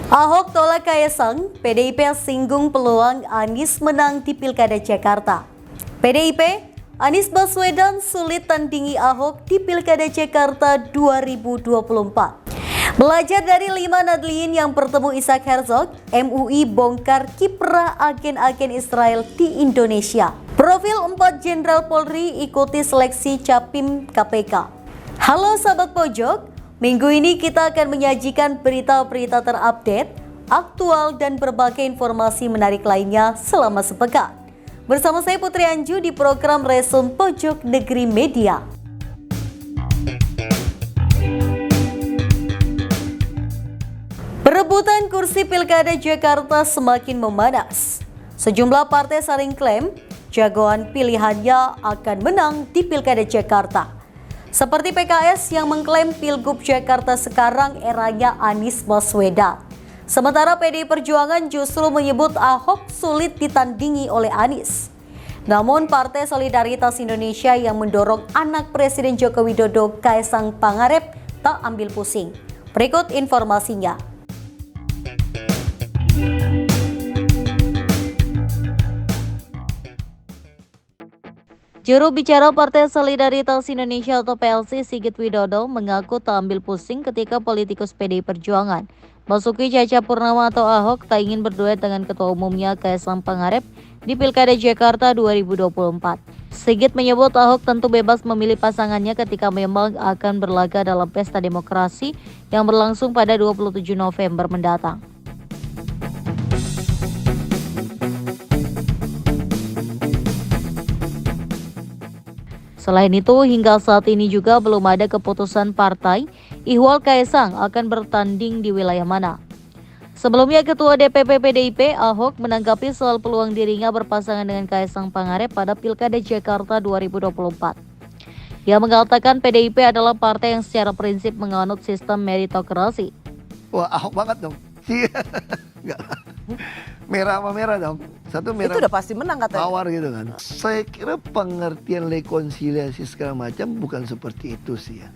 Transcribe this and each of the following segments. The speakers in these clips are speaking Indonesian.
Ahok tolak Kaesang, PDIP singgung peluang Anies menang di Pilkada Jakarta. PDIP, Anies Baswedan sulit tandingi Ahok di Pilkada Jakarta 2024. Belajar dari 5 Nadliin yang bertemu Isaac Herzog, MUI bongkar kiprah agen-agen Israel di Indonesia. Profil 4 Jenderal Polri ikuti seleksi Capim KPK. Halo sahabat pojok, minggu ini kita akan menyajikan berita-berita terupdate, aktual dan berbagai informasi menarik lainnya selama sepekan. Bersama saya Putri Anju di program Resume Pojok Negeri Media. Perebutan kursi Pilkada Jakarta semakin memanas. Sejumlah partai saling klaim jagoan pilihannya akan menang di Pilkada Jakarta. Seperti PKS yang mengklaim Pilgub Jakarta sekarang eranya Anies Baswedan. Sementara PDI Perjuangan justru menyebut Ahok sulit ditandingi oleh Anies. Namun Partai Solidaritas Indonesia yang mendorong anak Presiden Joko Widodo Kaesang Pangarep tak ambil pusing. Berikut informasinya. Juru bicara Partai Solidaritas Indonesia atau PLC Sigit Widodo mengaku tak ambil pusing ketika politikus PDI Perjuangan Basuki Cahayapurnama atau Ahok tak ingin berduet dengan ketua umumnya Kaesang Pangarep di Pilkada Jakarta 2024. Sigit menyebut Ahok tentu bebas memilih pasangannya ketika memang akan berlaga dalam pesta demokrasi yang berlangsung pada 27 November mendatang. Selain itu, hingga saat ini juga belum ada keputusan partai ihwal Kaesang akan bertanding di wilayah mana. Sebelumnya, Ketua DPP PDIP Ahok menanggapi soal peluang dirinya berpasangan dengan Kaesang Pangarep pada Pilkada Jakarta 2024. Dia mengatakan PDIP adalah partai yang secara prinsip menganut sistem meritokrasi. Wah, Ahok banget dong. Merah sama merah dong. Satu merah. Itu udah pasti menang katanya. Tawar gitu kan. Saya kira pengertian rekonsiliasi segala macam bukan seperti itu sih ya.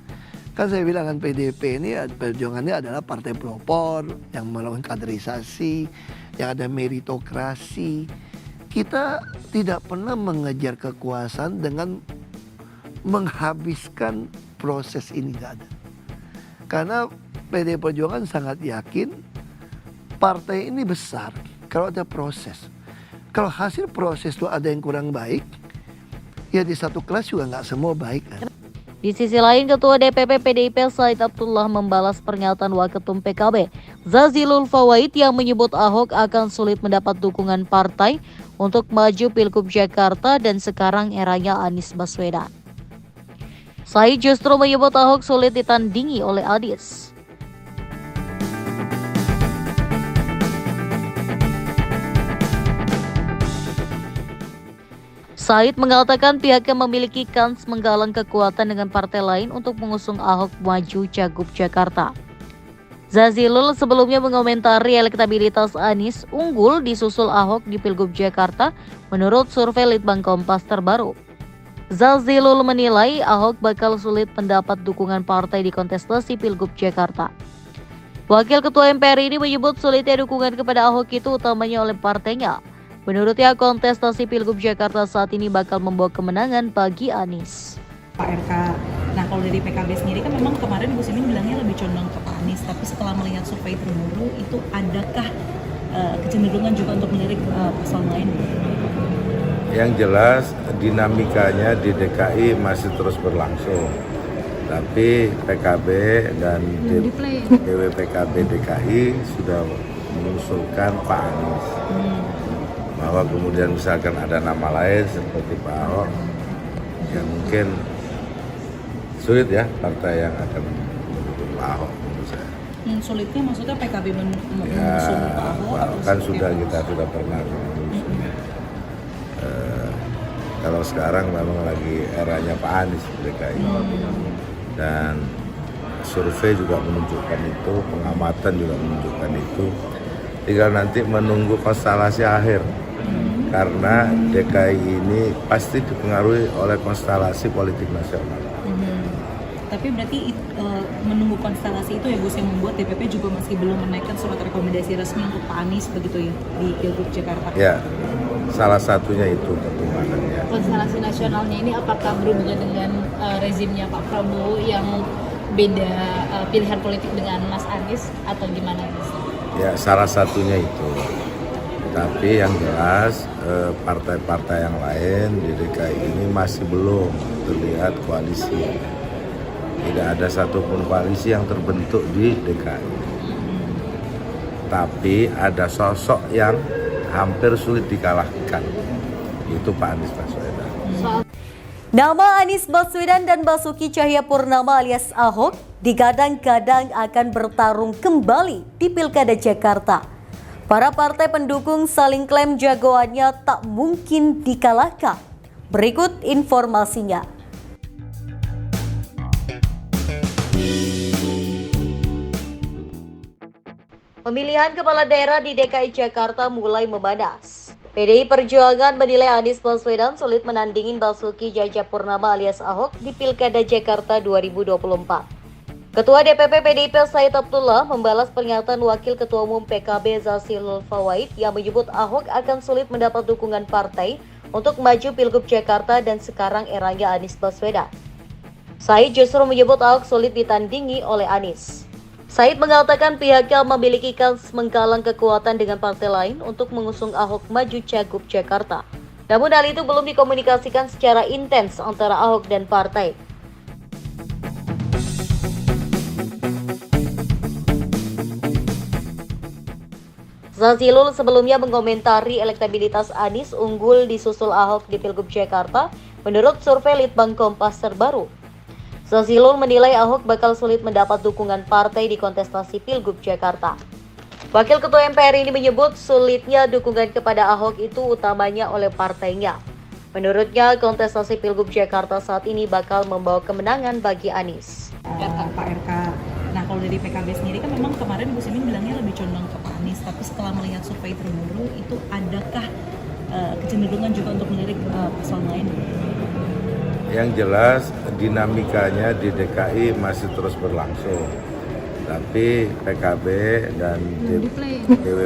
Kan saya bilang kan PDIP ini perjuangannya adalah partai pelopor yang melakukan kaderisasi, yang ada meritokrasi. Kita tidak pernah mengejar kekuasaan dengan menghabiskan proses ini, tidak ada. Karena PDI Perjuangan sangat yakin partai ini besar kalau ada proses. Kalau hasil proses itu ada yang kurang baik, ya di satu kelas juga nggak semua baik kan. Di sisi lain, Ketua DPP PDIP Said Abdullah membalas pernyataan Waketum PKB Zazilul Fawait yang menyebut Ahok akan sulit mendapat dukungan partai untuk maju Pilgub Jakarta dan sekarang eranya Anies Baswedan. Said justru menyebut Ahok sulit ditandingi oleh Anies. Said mengatakan pihaknya memiliki kans menggalang kekuatan dengan partai lain untuk mengusung Ahok maju Cagup Jakarta. Zazilul sebelumnya mengomentari elektabilitas Anies unggul disusul Ahok di Pilgub Jakarta menurut survei Litbang Kompas terbaru. Zazilul menilai Ahok bakal sulit mendapat dukungan partai di kontestasi Pilgub Jakarta. Wakil Ketua MPR ini menyebut sulitnya dukungan kepada Ahok itu utamanya oleh partainya. Menurutnya kontestasi Pilgub Jakarta saat ini bakal membawa kemenangan bagi Anies. Pak RK, nah kalau dari PKB sendiri kan memang kemarin Gus Imin bilangnya lebih condong ke Pak Anies, tapi setelah melihat survei terbaru itu adakah kecenderungan juga untuk melirik paslon lain? Yang jelas dinamikanya di DKI masih terus berlangsung, tapi PKB dan DWPKB DKI sudah mengusulkan Pak Anies. Bahwa kemudian misalkan ada nama lain seperti Pak Ahok yang mungkin sulit ya partai yang akan mendukung Pak Ahok menurut saya. Sulitnya maksudnya PKB mengusung Pak Ahok? Kan kita sudah pernah kalau sekarang memang lagi eranya Pak Anies DKI dan survei juga menunjukkan itu, pengamatan juga menunjukkan itu. Tinggal nanti menunggu konstelasi akhir. Karena DKI ini pasti dipengaruhi oleh konstelasi politik nasional. Tapi berarti menunggu konstelasi itu ya Gus yang membuat DPP juga masih belum menaikkan surat rekomendasi resmi untuk Pak Anies begitu ya di Pilgub Jakarta. Ya, salah satunya itu pertimbangannya. Konstelasi nasionalnya ini apakah berhubungan dengan rezimnya Pak Prabowo yang beda pilihan politik dengan Mas Anies atau gimana Gus? Ya, salah satunya itu. Tapi yang jelas partai-partai yang lain di DKI ini masih belum terlihat koalisi. Tidak ada satupun koalisi yang terbentuk di DKI. Tapi ada sosok yang hampir sulit dikalahkan. Itu Pak Anies Baswedan. Nama Anies Baswedan dan Basuki Cahayapurnama alias Ahok digadang-gadang akan bertarung kembali di Pilkada Jakarta. Para partai pendukung saling klaim jagoannya tak mungkin dikalahkan. Berikut informasinya. Pemilihan kepala daerah di DKI Jakarta mulai memanas. PDI Perjuangan menilai Anies Baswedan sulit menandingi Basuki Cahayapurnama alias Ahok di Pilkada Jakarta 2024. Ketua DPP PDIP Said Abdullah membalas pernyataan Wakil Ketua Umum PKB Zazilul Fawait yang menyebut Ahok akan sulit mendapat dukungan partai untuk maju Pilgub Jakarta dan sekarang eranya Anies Baswedan. Said justru menyebut Ahok sulit ditandingi oleh Anies. Said mengatakan pihaknya memiliki kans menggalang kekuatan dengan partai lain untuk mengusung Ahok maju Cagup Jakarta. Namun hal itu belum dikomunikasikan secara intens antara Ahok dan partai. Zazilul sebelumnya mengomentari elektabilitas Anies unggul disusul Ahok di Pilgub Jakarta menurut survei Litbang Kompas terbaru. Zazilul menilai Ahok bakal sulit mendapat dukungan partai di kontestasi Pilgub Jakarta. Wakil Ketua MPR ini menyebut sulitnya dukungan kepada Ahok itu utamanya oleh partainya. Menurutnya kontestasi Pilgub Jakarta saat ini bakal membawa kemenangan bagi Anies. Pak RK. Nah kalau dari PKB sendiri kan memang kemarin Gus Imin bilangnya lebih condong ke Pak Anies, tapi setelah melihat survei terbaru itu adakah kecenderungan juga untuk melirik paslon lain? Yang jelas dinamikanya di DKI masih terus berlangsung. Tapi PKB dan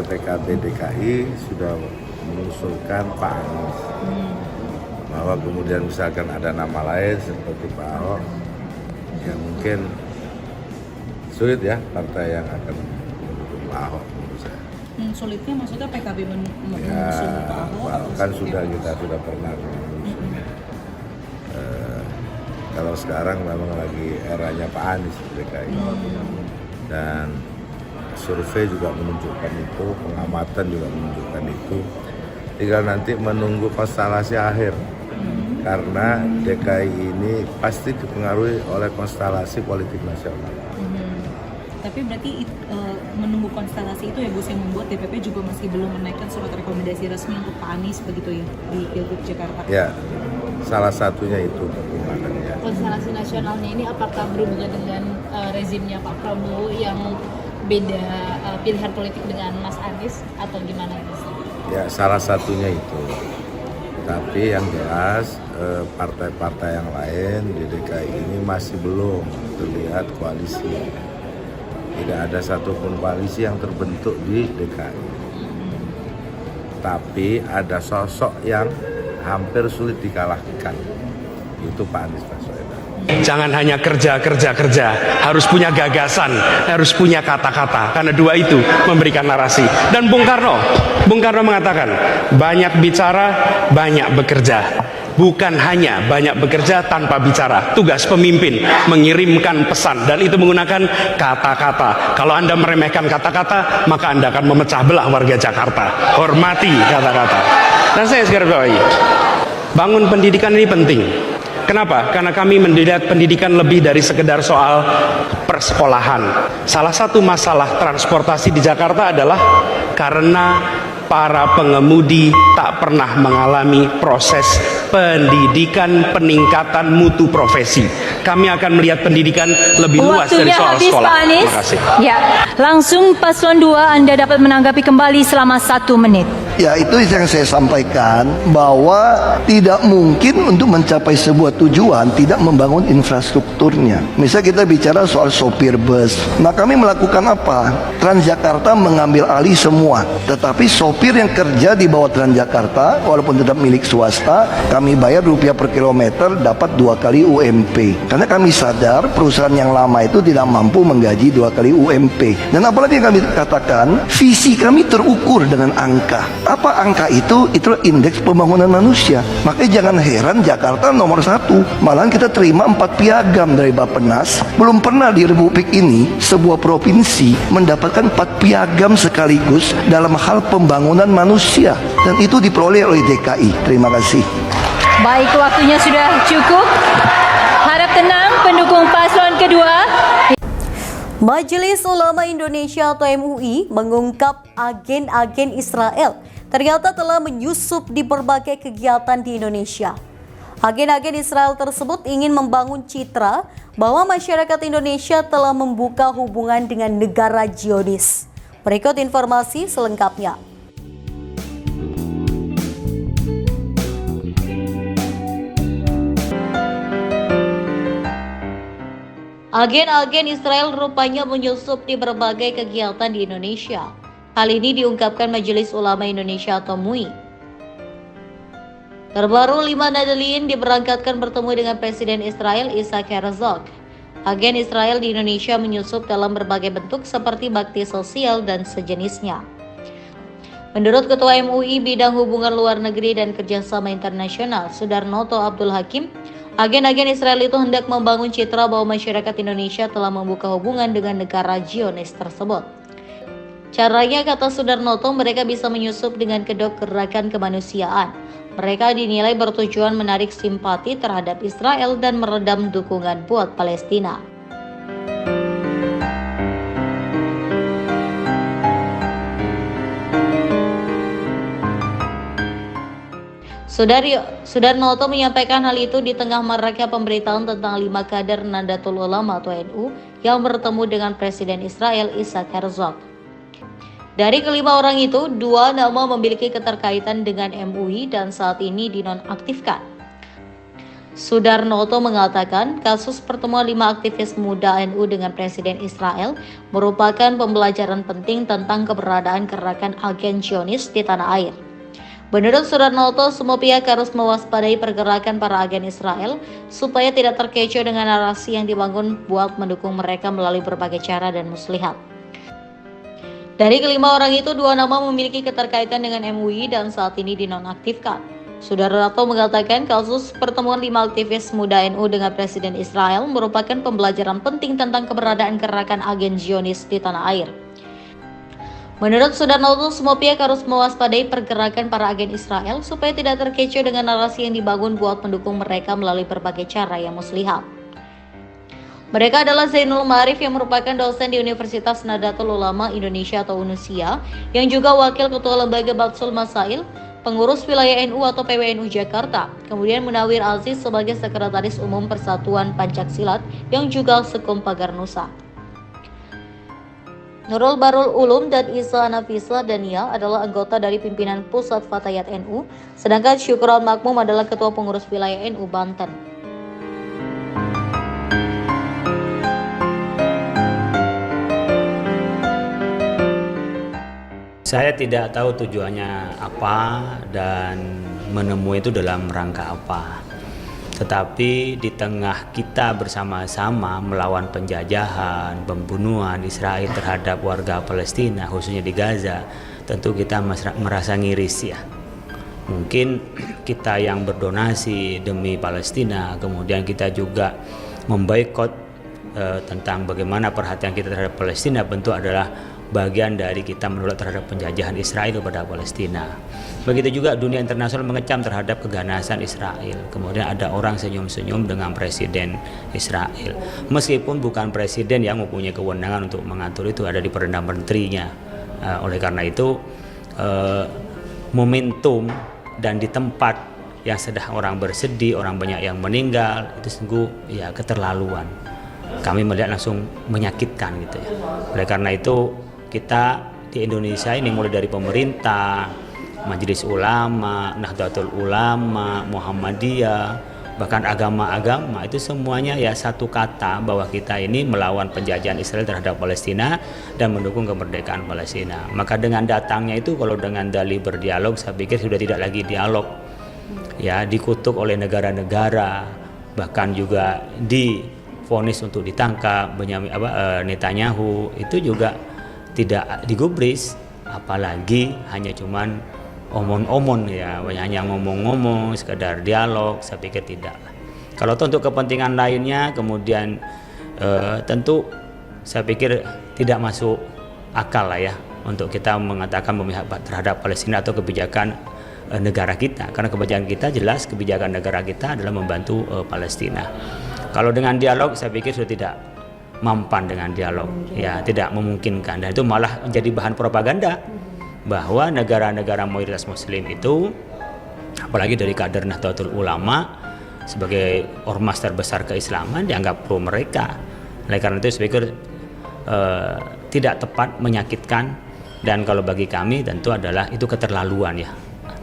PKB DKI sudah mengusulkan Pak Anies. Bahwa kemudian misalkan ada nama lain seperti Pak Ahok, yang mungkin sulit ya partai yang akan mendukung Pak Ahok menurut saya. Sulitnya maksudnya PKB mengusung Pak Ahok? Kan kita sudah pernah. Kalau sekarang memang lagi eranya Pak Anies di DKI. Dan survei juga menunjukkan itu, pengamatan juga menunjukkan itu. Tinggal nanti menunggu konstelasi akhir. Karena DKI ini pasti dipengaruhi oleh konstelasi politik nasional. Tapi berarti menunggu konstelasi itu ya Gus yang membuat DPP juga masih belum menaikkan surat rekomendasi resmi untuk Pak Anies begitu ya di Pilgub Jakarta. Ya, salah satunya itu pertimbangannya. Konstelasi nasionalnya ini apakah berhubungan dengan rezimnya Pak Prabowo yang beda pilihan politik dengan Mas Anies atau gimana Gus? Ya, salah satunya itu. Tapi yang jelas partai-partai yang lain di DKI ini masih belum terlihat koalisi. Tidak ada satupun koalisi yang terbentuk di DKI. Tapi ada sosok yang hampir sulit dikalahkan. Itu Pak Anies Baswedan. Jangan hanya kerja, harus punya gagasan, harus punya kata-kata, karena dua itu memberikan narasi. Dan Bung Karno mengatakan, banyak bicara, banyak bekerja. Bukan hanya banyak bekerja tanpa bicara. Tugas pemimpin mengirimkan pesan, dan itu menggunakan kata-kata. Kalau Anda meremehkan kata-kata, maka Anda akan memecah belah warga Jakarta. Hormati kata-kata. Dan saya sekarang bawahi, bangun pendidikan ini penting. Kenapa? Karena kami melihat pendidikan lebih dari sekedar soal persekolahan. Salah satu masalah transportasi di Jakarta adalah karena para pengemudi tak pernah mengalami proses pendidikan peningkatan mutu profesi. Kami akan melihat pendidikan lebih luas dari soal sekolah. Terima kasih. Ya, langsung paslon 2 Anda dapat menanggapi kembali selama 1 menit. Ya, itu yang saya sampaikan, bahwa tidak mungkin untuk mencapai sebuah tujuan tidak membangun infrastrukturnya. Misal kita bicara soal sopir bus, nah kami melakukan apa? Transjakarta mengambil alih semua, tetapi sopir yang kerja di bawah Transjakarta walaupun tetap milik swasta, kami bayar rupiah per kilometer dapat 2 kali UMP. Karena kami sadar perusahaan yang lama itu tidak mampu menggaji 2 kali UMP. Dan apalagi yang kami katakan, visi kami terukur dengan angka. Apa angka itu? Itulah indeks pembangunan manusia. Makanya jangan heran Jakarta nomor 1. Malahan kita terima 4 piagam dari Bappenas. Belum pernah di Republik ini sebuah provinsi mendapatkan 4 piagam sekaligus dalam hal pembangunan manusia. Dan itu diperoleh oleh DKI. Terima kasih. Baik, waktunya sudah cukup. Harap tenang pendukung paslon kedua. Majelis Ulama Indonesia atau MUI mengungkap agen-agen Israel ternyata telah menyusup di berbagai kegiatan di Indonesia. Agen-agen Israel tersebut ingin membangun citra bahwa masyarakat Indonesia telah membuka hubungan dengan negara Zionis. Berikut informasi selengkapnya. Agen-agen Israel rupanya menyusup di berbagai kegiatan di Indonesia. Hal ini diungkapkan Majelis Ulama Indonesia atau MUI. Terbaru, 5 nahdliyin diberangkatkan bertemu dengan Presiden Israel Isaac Herzog. Agen Israel di Indonesia menyusup dalam berbagai bentuk seperti bakti sosial dan sejenisnya. Menurut Ketua MUI Bidang Hubungan Luar Negeri dan Kerjasama Internasional, Sudarnoto Abdul Hakim, agen-agen Israel itu hendak membangun citra bahwa masyarakat Indonesia telah membuka hubungan dengan negara Zionis tersebut. Caranya, kata Sudarnoto, mereka bisa menyusup dengan kedok gerakan kemanusiaan. Mereka dinilai bertujuan menarik simpati terhadap Israel dan meredam dukungan buat Palestina. Sudarnoto menyampaikan hal itu di tengah maraknya pemberitaan tentang 5 kader Nahdlatul Ulama atau NU yang bertemu dengan Presiden Israel Isaac Herzog. Dari kelima orang itu, 2 nama memiliki keterkaitan dengan MUI dan saat ini dinonaktifkan. Sudarnoto mengatakan kasus pertemuan 5 aktivis muda NU dengan Presiden Israel merupakan pembelajaran penting tentang keberadaan gerakan agen Zionis di tanah air. Menurut Sudarnoto, semua pihak harus mewaspadai pergerakan para agen Israel supaya tidak terkecoh dengan narasi yang dibangun buat mendukung mereka melalui berbagai cara dan muslihat. Dari kelima orang itu, 2 nama memiliki keterkaitan dengan MUI dan saat ini dinonaktifkan. Sudarnoto mengatakan kasus pertemuan 5 aktivis muda NU dengan Presiden Israel merupakan pembelajaran penting tentang keberadaan gerakan agen Zionis di tanah air. Menurut Sudarnoto, semua pihak harus mewaspadai pergerakan para agen Israel supaya tidak terkecoh dengan narasi yang dibangun buat mendukung mereka melalui berbagai cara yang muslihat. Mereka adalah Zainul Ma'arif yang merupakan dosen di Universitas Nahdlatul Ulama Indonesia atau UNUSIA, yang juga Wakil Ketua Lembaga Batsul Masail, Pengurus Wilayah NU atau PWNU Jakarta, kemudian Munawir Aziz sebagai Sekretaris Umum Persatuan Pancaksilat yang juga Sekum Pagar Nusa. Nurul Barul Ulum dan Isa Nafisa Dania adalah anggota dari pimpinan Pusat Fatayat NU, sedangkan Syukron Makmum adalah Ketua Pengurus Wilayah NU Banten. Saya tidak tahu tujuannya apa dan menemui itu dalam rangka apa. Tetapi di tengah kita bersama-sama melawan penjajahan, pembunuhan Israel terhadap warga Palestina, khususnya di Gaza, tentu kita merasa ngiris ya. Mungkin kita yang berdonasi demi Palestina, kemudian kita juga memboikot tentang bagaimana perhatian kita terhadap Palestina, tentu adalah bagian dari kita menolak terhadap penjajahan Israel kepada Palestina. Begitu juga dunia internasional mengecam terhadap keganasan Israel. Kemudian ada orang senyum-senyum dengan Presiden Israel. Meskipun bukan Presiden yang mempunyai kewenangan untuk mengatur itu, ada di Perdana Menterinya. Oleh karena itu, momentum dan di tempat yang sedang orang bersedih, orang banyak yang meninggal, itu sungguh ya keterlaluan. Kami melihat langsung menyakitkan gitu ya. Oleh karena itu, kita di Indonesia ini mulai dari pemerintah, Majelis Ulama, Nahdlatul Ulama, Muhammadiyah, bahkan agama-agama itu semuanya ya satu kata bahwa kita ini melawan penjajahan Israel terhadap Palestina dan mendukung kemerdekaan Palestina. Maka dengan datangnya itu kalau dengan dalih berdialog, saya pikir sudah tidak lagi dialog. Ya, dikutuk oleh negara-negara, bahkan juga divonis untuk ditangkap. Netanyahu itu juga tidak digubris, apalagi hanya cuman omon-omon ya, hanya ngomong-ngomong, sekedar dialog. Saya pikir tidak lah. Kalau untuk kepentingan lainnya, kemudian tentu saya pikir tidak masuk akal lah ya untuk kita mengatakan memihak terhadap Palestina atau kebijakan negara kita, karena kebijakan kita jelas, kebijakan negara kita adalah membantu Palestina. Kalau dengan dialog, saya pikir sudah tidak mampan dengan dialog, ya tidak memungkinkan, dan itu malah menjadi bahan propaganda bahwa negara-negara mayoritas Muslim itu, apalagi dari kader Nahdlatul Ulama sebagai ormas terbesar keislaman, dianggap pro mereka. Oleh karena itu, saya pikir tidak tepat, menyakitkan, dan kalau bagi kami tentu adalah itu keterlaluan ya.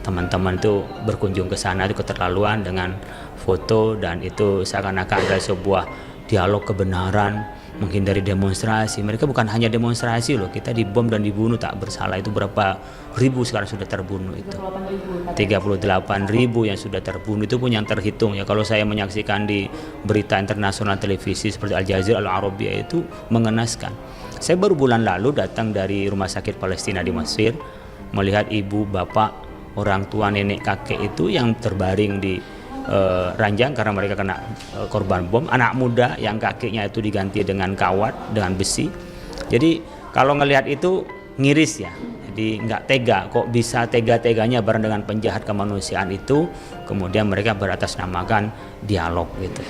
Teman-teman itu berkunjung ke sana itu keterlaluan dengan foto, dan itu seakan-akan ada sebuah dialog kebenaran, menghindari demonstrasi. Mereka bukan hanya demonstrasi loh, kita dibom dan dibunuh tak bersalah. Itu berapa ribu sekarang sudah terbunuh itu. 38.000 yang sudah terbunuh, itu pun yang terhitung ya. Kalau saya menyaksikan di berita internasional televisi seperti Al Jazeera, Al Arabia, itu mengenaskan. Saya baru bulan lalu datang dari rumah sakit Palestina di Mesir, melihat ibu, bapak, orang tua, nenek, kakek itu yang terbaring di ranjang karena mereka kena korban bom. Anak muda yang kakinya itu diganti dengan kawat, dengan besi. Jadi kalau ngelihat itu ngiris ya. Jadi nggak tega, kok bisa tega-teganya bareng dengan penjahat kemanusiaan itu, kemudian mereka beratasnamakan dialog gitu.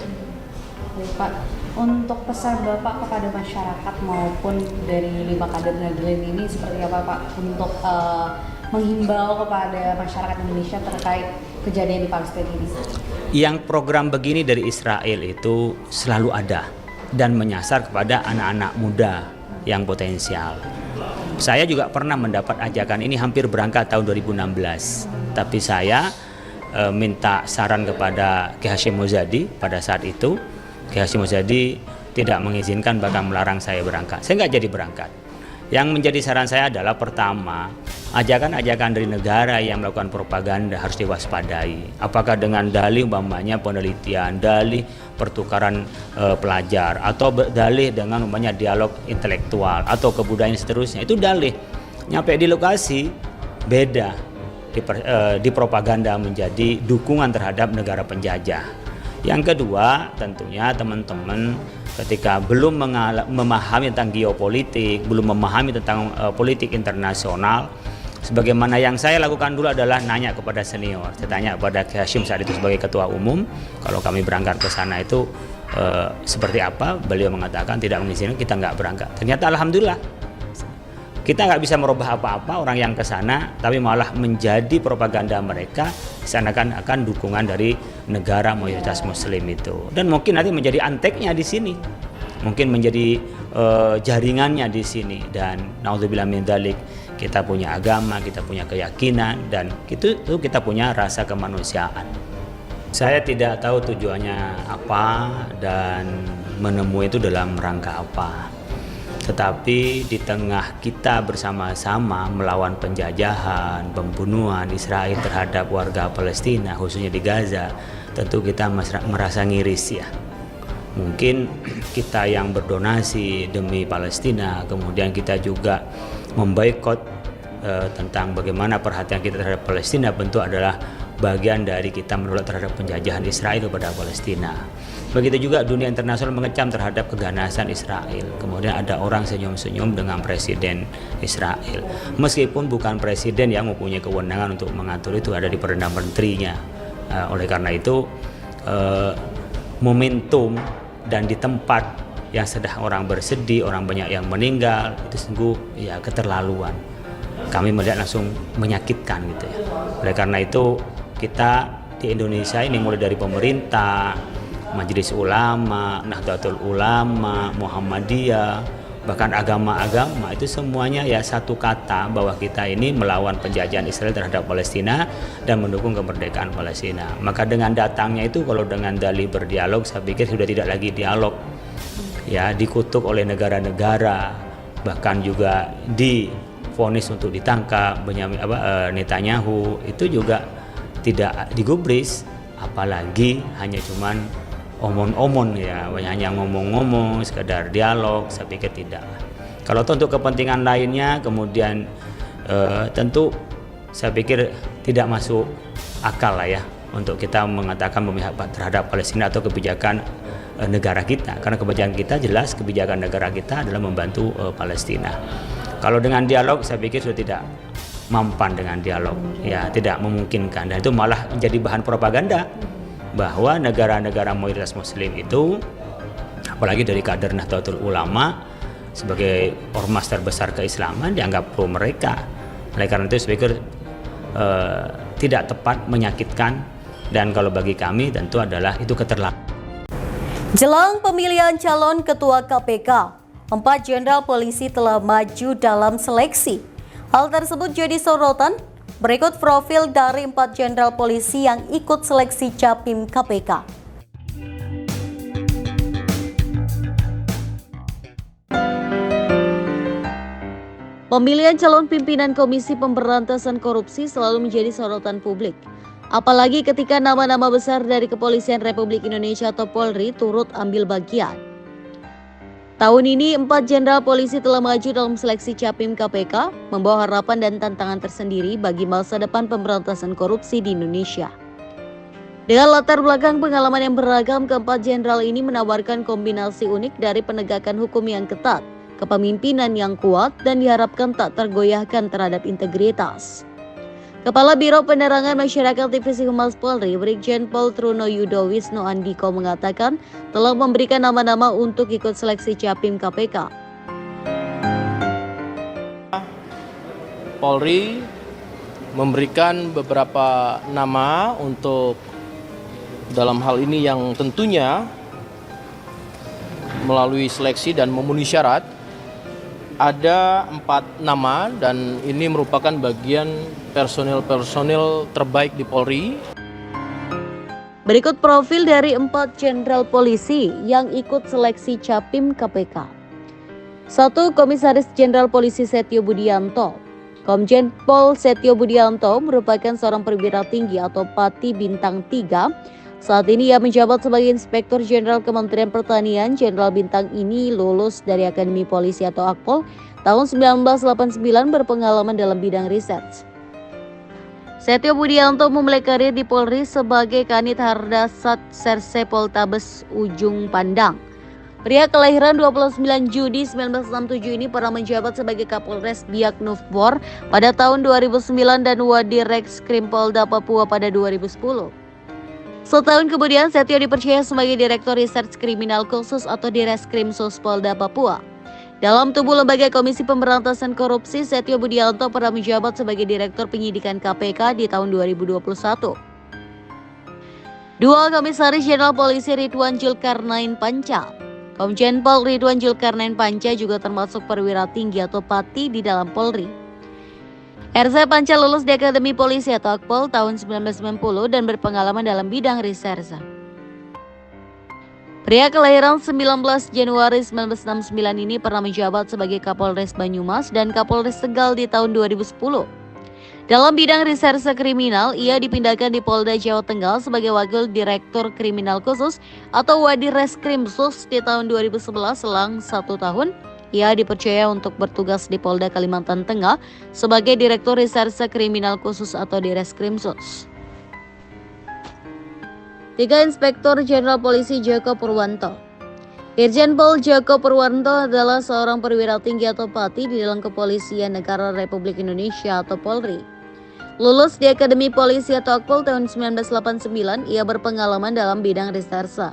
Pak, untuk pesan Bapak kepada masyarakat maupun dari 5 kader Nahdlatul ini seperti apa Pak untuk menghimbau kepada masyarakat Indonesia terkait kejadian di Palestina ini? Yang program begini dari Israel itu selalu ada dan menyasar kepada anak-anak muda yang potensial. Saya juga pernah mendapat ajakan ini hampir berangkat tahun 2016. Tapi saya minta saran kepada Kiai Hasyim Muzadi pada saat itu. Kiai Hasyim Muzadi tidak mengizinkan, bahkan melarang saya berangkat. Saya nggak jadi berangkat. Yang menjadi saran saya adalah pertama, ajakan-ajakan dari negara yang melakukan propaganda harus diwaspadai. Apakah dengan dalih umpamanya penelitian, dalih pertukaran pelajar, atau dalih dengan umpamanya dialog intelektual atau kebudayaan seterusnya, itu dalih. Nyampe di lokasi beda, dipropaganda menjadi dukungan terhadap negara penjajah. Yang kedua, tentunya teman-teman ketika belum memahami tentang geopolitik, belum memahami tentang politik internasional, sebagaimana yang saya lakukan dulu adalah nanya kepada senior. Saya tanya kepada Kiai Hasyim saat itu sebagai ketua umum, kalau kami berangkat ke sana itu seperti apa. Beliau mengatakan tidak mengizinkan, kita nggak berangkat. Ternyata alhamdulillah kita nggak bisa merubah apa-apa orang yang ke sana, tapi malah menjadi propaganda mereka seakan-akan dukungan dari negara mayoritas Muslim itu. Dan mungkin nanti menjadi anteknya di sini, mungkin menjadi jaringannya di sini. Dan naudzubillah min dzalik, kita punya agama, kita punya keyakinan, dan itu kita punya rasa kemanusiaan. Saya tidak tahu tujuannya apa dan menemui itu dalam rangka apa. Tetapi di tengah kita bersama-sama melawan penjajahan, pembunuhan Israel terhadap warga Palestina, khususnya di Gaza, tentu kita merasa ngiris ya. Mungkin kita yang berdonasi demi Palestina, kemudian kita juga memboikot tentang bagaimana perhatian kita terhadap Palestina, tentu adalah bagian dari kita menolak terhadap penjajahan Israel kepada Palestina. Begitu juga dunia internasional mengecam terhadap keganasan Israel. Kemudian ada orang senyum-senyum dengan presiden Israel. Meskipun bukan presiden yang mempunyai kewenangan untuk mengatur itu, ada di Perdana Menterinya. Oleh karena itu, momentum dan di tempat yang sedang orang bersedih, orang banyak yang meninggal, itu sungguh ya keterlaluan. Kami melihat langsung menyakitkan gitu ya. Oleh karena itu, kita di Indonesia ini mulai dari pemerintah, Majelis Ulama, Nahdlatul Ulama, Muhammadiyah, bahkan agama-agama itu semuanya ya satu kata bahwa kita ini melawan penjajahan Israel terhadap Palestina dan mendukung kemerdekaan Palestina. Maka dengan datangnya itu kalau dengan dalih berdialog, saya pikir sudah tidak lagi dialog. Ya, dikutuk oleh negara-negara, bahkan juga divonis untuk ditangkap. Netanyahu itu juga tidak digubris, apalagi hanya cuman omon-omon ya, hanya ngomong-ngomong, sekedar dialog. Saya pikir tidak. Kalau untuk kepentingan lainnya, kemudian tentu saya pikir tidak masuk akal lah ya untuk kita mengatakan memihak terhadap Palestina atau kebijakan negara kita, karena kebijakan kita jelas, kebijakan negara kita adalah membantu Palestina. Kalau dengan dialog, saya pikir sudah tidak mampan dengan dialog, ya tidak memungkinkan, dan itu malah menjadi bahan propaganda bahwa negara-negara mayoritas Muslim itu, apalagi dari kader Nahdlatul Ulama sebagai ormas terbesar keislaman, dianggap pro mereka. Oleh karena itu, saya pikir tidak tepat, menyakitkan, dan kalau bagi kami tentu adalah itu keterlaluan. Jelang pemilihan calon ketua KPK, 4 jenderal polisi telah maju dalam seleksi. Hal tersebut jadi sorotan. Berikut profil dari 4 jenderal polisi yang ikut seleksi Capim KPK. Pemilihan calon pimpinan Komisi Pemberantasan Korupsi selalu menjadi sorotan publik. Apalagi ketika nama-nama besar dari Kepolisian Republik Indonesia atau Polri turut ambil bagian. Tahun ini 4 jenderal polisi telah maju dalam seleksi Capim KPK, membawa harapan dan tantangan tersendiri bagi masa depan pemberantasan korupsi di Indonesia. Dengan latar belakang pengalaman yang beragam, keempat jenderal ini menawarkan kombinasi unik dari penegakan hukum yang ketat, kepemimpinan yang kuat, dan diharapkan tak tergoyahkan terhadap integritas. Kepala Biro Penerangan Masyarakat Divisi Humas Polri, Brigjen Pol Truno Yudo Wisno Andiko mengatakan telah memberikan nama-nama untuk ikut seleksi Capim KPK. Polri memberikan beberapa nama untuk dalam hal ini yang tentunya melalui seleksi dan memenuhi syarat. Ada 4 nama dan ini merupakan bagian personil terbaik di Polri. Berikut profil dari 4 jenderal polisi yang ikut seleksi Capim KPK. 1. Komisaris Jenderal Polisi Setio Budianto. Komjen Pol Setio Budianto merupakan seorang perwira tinggi atau Pati Bintang 3. Saat ini ia menjabat sebagai Inspektur Jenderal Kementerian Pertanian. Jenderal Bintang ini lulus dari Akademi Polisi atau Akpol tahun 1989, berpengalaman dalam bidang riset. Setio Budianto memulai karir di Polri sebagai Kanit Harda Sat Serse Poltabes Ujung Pandang. Pria kelahiran 29 Juni 1967 ini pernah menjabat sebagai Kapolres Biak Nufbor pada tahun 2009 dan Wadireks Krim Polda Papua pada 2010. Setahun kemudian, Setio dipercaya sebagai Direktur Reserse Kriminal Khusus atau Direskrimsus Polda Papua. Dalam tubuh Lembaga Komisi Pemberantasan Korupsi, Setio Budianto pernah menjabat sebagai Direktur Penyidikan KPK di tahun 2021. 2. Komisaris Jenderal Polisi Ridwan Julkarnain Panca. Komjen Pol Ridwan Julkarnain Panca juga termasuk perwira tinggi atau Pati di dalam Polri. RZ Panca lulus di Akademi Polisi atau Akpol tahun 1990 dan berpengalaman dalam bidang reserse. Pria kelahiran 19 Januari 1969 ini pernah menjabat sebagai Kapolres Banyumas dan Kapolres Tegal di tahun 2010. Dalam bidang reserse kriminal, ia dipindahkan di Polda Jawa Tengah sebagai Wakil Direktur Kriminal Khusus atau Wadireskrimsus di tahun 2011. Selang 1 tahun, ia dipercaya untuk bertugas di Polda Kalimantan Tengah sebagai Direktur Reserse Kriminal Khusus atau Direskrimsus. 3. Inspektur Jenderal Polisi Joko Purwanto. Irjen Pol Joko Purwanto adalah seorang perwira tinggi atau Pati di dalam Kepolisian Negara Republik Indonesia atau Polri. Lulus di Akademi Polisi atau Akpol tahun 1989, ia berpengalaman dalam bidang reserse.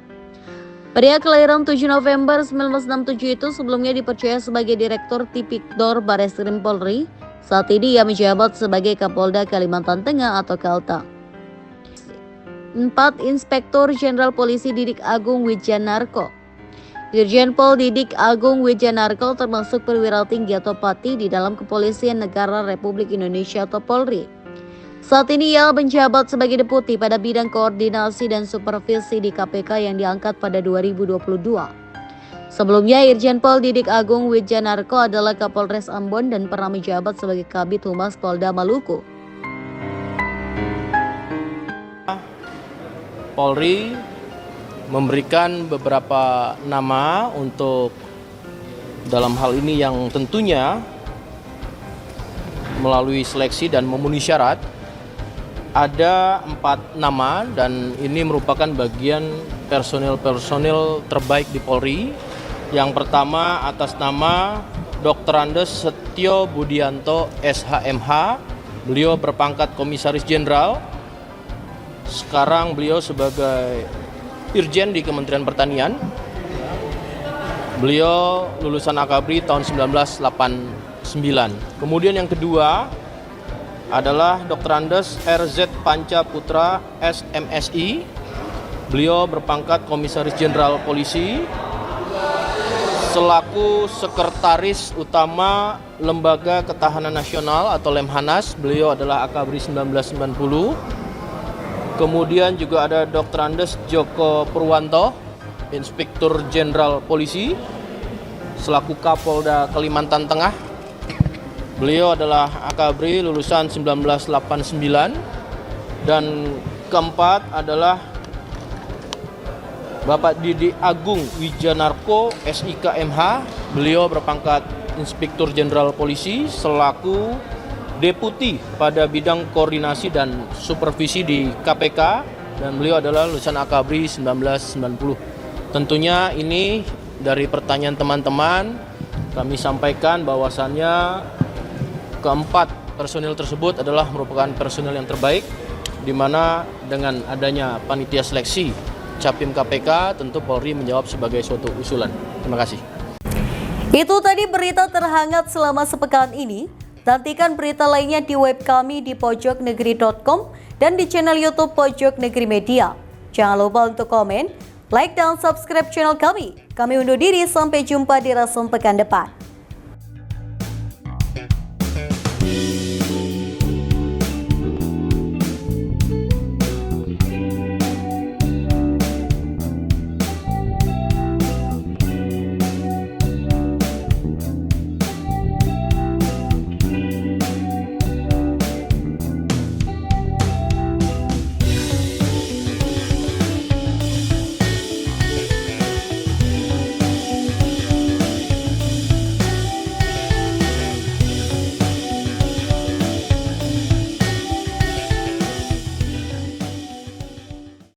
Pria kelahiran 7 November 1967 itu sebelumnya dipercaya sebagai Direktur Tipikdor Bareskrim Polri. Saat ini ia menjabat sebagai Kapolda Kalimantan Tengah atau Kalta. 4. Inspektur Jenderal Polisi Didik Agung Wijanarko. Dirjen Pol Didik Agung Wijanarko termasuk perwira tinggi atau Pati di dalam Kepolisian Negara Republik Indonesia atau Polri. Saat ini ia menjabat sebagai Deputi pada bidang koordinasi dan supervisi di KPK yang diangkat pada 2022. Sebelumnya, Irjen Pol Didik Agung Wijanarko adalah Kapolres Ambon dan pernah menjabat sebagai Kabid Humas Polda Maluku. Polri memberikan beberapa nama untuk dalam hal ini yang tentunya melalui seleksi dan memenuhi syarat. Ada 4 nama dan ini merupakan bagian personil terbaik di Polri. Yang pertama atas nama Dr. Andes Setio Budianto SHMH, beliau berpangkat Komisaris Jenderal. Sekarang beliau sebagai Irjen di Kementerian Pertanian. Beliau lulusan Akabri tahun 1989. Kemudian yang kedua adalah Dr. Andes RZ Panca Putra SMSI. Beliau berpangkat Komisaris Jenderal Polisi selaku Sekretaris Utama Lembaga Ketahanan Nasional atau Lemhanas. Beliau adalah Akabri 1990. Kemudian juga ada Dr. Andes Joko Purwanto, Inspektur Jenderal Polisi, selaku Kapolda Kalimantan Tengah. Beliau adalah Akabri lulusan 1989. Dan keempat adalah Bapak Didik Agung Wijanarko SIK MH. Beliau berpangkat Inspektur Jenderal Polisi selaku Deputi pada bidang koordinasi dan supervisi di KPK dan beliau adalah lulusan Akabri 1990. Tentunya ini dari pertanyaan teman-teman kami sampaikan bahwasannya keempat personil tersebut adalah merupakan personil yang terbaik, di mana dengan adanya panitia seleksi Capim KPK tentu Polri menjawab sebagai suatu usulan. Terima kasih. Itu tadi berita terhangat selama sepekan ini. Nantikan berita lainnya di web kami di pojoknegeri.com dan di channel YouTube Pojok Negeri Media. Jangan lupa untuk komen, like, dan subscribe channel kami. Kami undur diri, sampai jumpa di Rasum pekan depan.